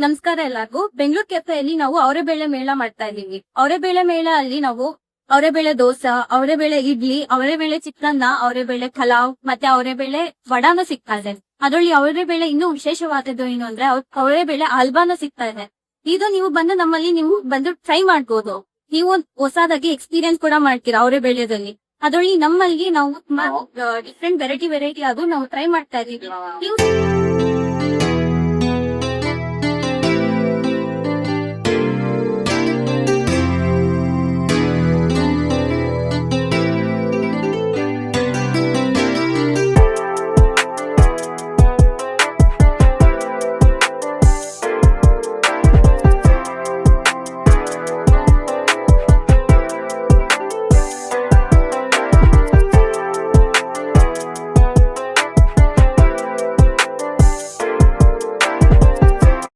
ನಮಸ್ಕಾರ ಎಲ್ಲರಿಗೂ. ಬೆಂಗಳೂರು ಕೆಫೆಯಲ್ಲಿ ನಾವು ಅವರೆಬೇಳೆ ಮೇಳ ಮಾಡ್ತಾ ಇದೀವಿ. ಅವರೆಬೇಳೆ ಮೇಳ ಅಲ್ಲಿ ನಾವು ಅವರೆಬೇಳೆ ದೋಸಾ, ಅವರೆಬೇಳೆ ಇಡ್ಲಿ, ಅವರೆಬೇಳೆ ಚಿತ್ರಾನ್ನ, ಅವರೆಬೇಳೆ ಪಲಾವ್ ಮತ್ತೆ ಅವರೆಬೇಳೆ ವಡಾನು ಸಿಗ್ತಾ ಇದೆ. ಅದರಲ್ಲಿ ಅವರೆಬೇಳೆ ಇನ್ನೂ ವಿಶೇಷವಾದದ್ದು ಏನು ಅಂದ್ರೆ ಅವರೆಬೇಳೆ ಹಲ್ವಾನು ಸಿಗ್ತಾ ಇದೆ. ಇದು ನೀವು ಬಂದು ನಮ್ಮಲ್ಲಿ ನೀವು ಬಂದು ಟ್ರೈ ಮಾಡ್ಬೋದು. ನೀವು ಹೊಸದಾಗಿ ಎಕ್ಸ್ಪೀರಿಯನ್ಸ್ ಕೂಡ ಮಾಡ್ತೀರಾ ಅವರೆಬೇಳೆದಲ್ಲಿ. ಅದರಲ್ಲಿ ನಮ್ಮಲ್ಲಿ ನಾವು ಡಿಫ್ರೆಂಟ್ ವೆರೈಟಿ ಅದು ನಾವು ಟ್ರೈ ಮಾಡ್ತಾ ಇದೀವಿ. ನೀವು